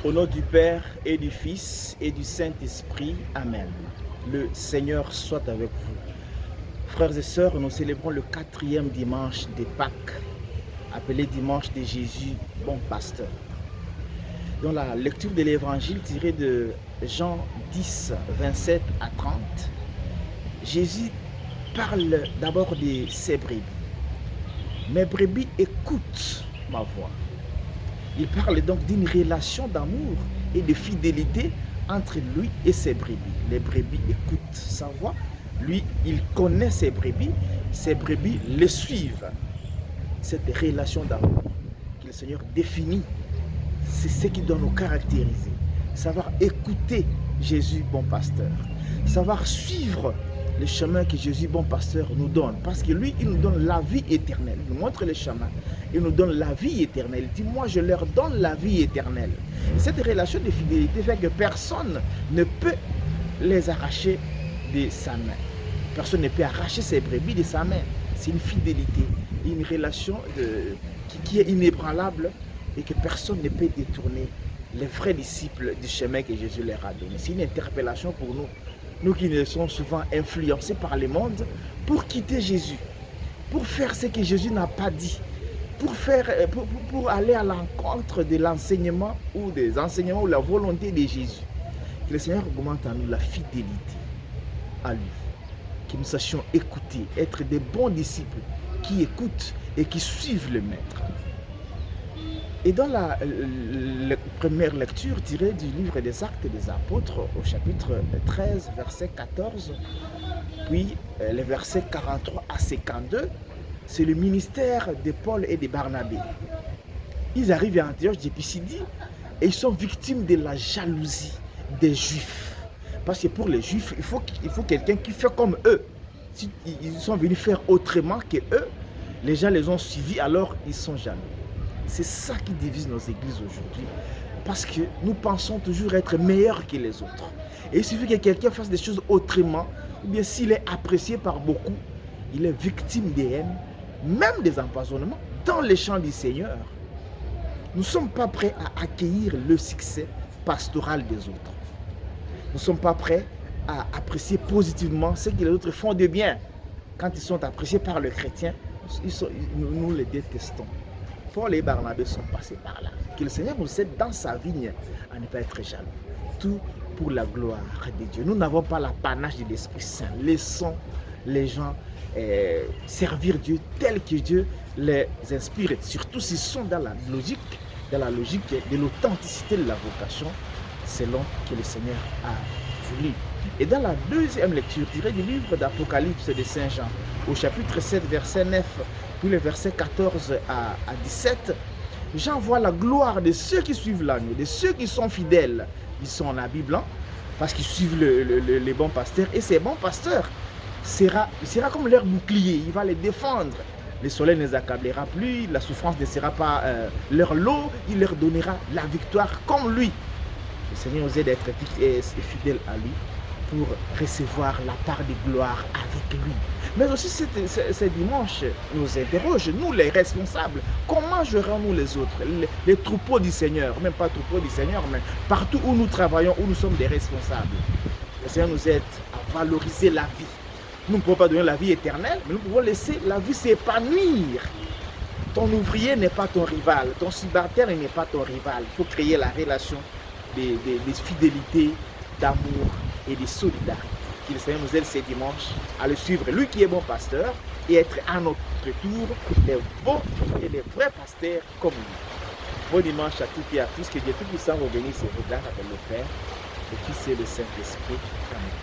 Au nom du Père et du Fils et du Saint-Esprit. Amen. Le Seigneur soit avec vous. Frères et sœurs, nous célébrons le 4e dimanche de Pâques, appelé dimanche de Jésus, bon pasteur. Dans la lecture de l'évangile tirée de Jean 10, 27 à 30, Jésus parle d'abord de ses brebis. Mes brebis écoutent ma voix. Il parle donc d'une relation d'amour et de fidélité entre lui et ses brebis. Les brebis écoutent sa voix. Lui, il connaît ses brebis le suivent. Cette relation d'amour que le Seigneur définit, c'est ce qui doit nous caractériser. Savoir écouter Jésus, bon pasteur. Savoir suivre le chemin que Jésus, bon pasteur, nous donne. Parce que lui, il nous donne la vie éternelle. Il nous montre le chemin. Il nous donne la vie éternelle. Il dit, moi, je leur donne la vie éternelle. Et cette relation de fidélité fait que personne ne peut les arracher de sa main. Personne ne peut arracher ses brebis de sa main. C'est une fidélité, une relation qui est inébranlable et que personne ne peut détourner les vrais disciples du chemin que Jésus leur a donné. C'est une interpellation pour nous. Nous qui ne sommes souvent influencés par le monde pour quitter Jésus, pour faire ce que Jésus n'a pas dit, pour aller à l'encontre de l'enseignement ou des enseignements ou la volonté de Jésus. Que le Seigneur augmente en nous la fidélité à lui. Que nous sachions écouter, être des bons disciples qui écoutent et qui suivent le Maître. Et dans la première lecture tirée du livre des Actes des Apôtres, au chapitre 13, verset 14, puis les versets 43 à 52, c'est le ministère de Paul et de Barnabé. Ils arrivent à Antioche d'Épisidie et ils sont victimes de la jalousie des Juifs. Parce que pour les Juifs, il faut quelqu'un qui fait comme eux. Si ils sont venus faire autrement que eux, les gens les ont suivis, alors ils sont jaloux. C'est ça qui divise nos églises aujourd'hui. Parce que nous pensons toujours être meilleurs que les autres. Et il suffit que quelqu'un fasse des choses autrement, ou bien s'il est apprécié par beaucoup, il est victime des haines, même des empoisonnements, dans les champs du Seigneur. Nous ne sommes pas prêts à accueillir le succès pastoral des autres. Nous ne sommes pas prêts à apprécier positivement ce que les autres font de bien. Quand ils sont appréciés par le chrétien, nous les détestons. Paul et Barnabé sont passés par là. Que le Seigneur nous aide dans sa vigne à ne pas être jaloux. Tout pour la gloire de Dieu. Nous n'avons pas l'apanage de l'Esprit Saint. Laissons les gens servir Dieu tel que Dieu les inspire. Surtout s'ils sont dans la logique de l'authenticité de la vocation selon que le Seigneur a voulu. Et dans la deuxième lecture tirée du livre d'Apocalypse de Saint Jean, au chapitre 7, verset 9, puis le verset 14 à 17, Jean voit la gloire de ceux qui suivent l'agneau, de ceux qui sont fidèles. Ils sont en habit blanc parce qu'ils suivent les bons pasteurs. Et ces bons pasteurs sera comme leur bouclier, il va les défendre. Le soleil ne les accablera plus, la souffrance ne sera pas leur lot, il leur donnera la victoire comme lui. Le Seigneur nous aide à être fidèles à lui pour recevoir la part de gloire avec lui. Mais aussi ce dimanche nous interroge, nous les responsables, comment gérons-nous les autres, les troupeaux du Seigneur, même pas troupeaux du Seigneur, mais partout où nous travaillons, où nous sommes des responsables. Le Seigneur nous aide à valoriser la vie. Nous ne pouvons pas donner la vie éternelle, mais nous pouvons laisser la vie s'épanouir. Ton ouvrier n'est pas ton rival, ton subalterne n'est pas ton rival. Il faut créer la relation de fidélité, d'amour et de solidarité. Que le Seigneur nous aide ce dimanche à le suivre, lui qui est bon pasteur, et être à notre tour les bons et les vrais pasteurs comme lui. Bon dimanche à toutes et à tous, que Dieu Tout-Puissant vous bénisse et vous garde avec le Père, le Fils et le Saint-Esprit. Amen.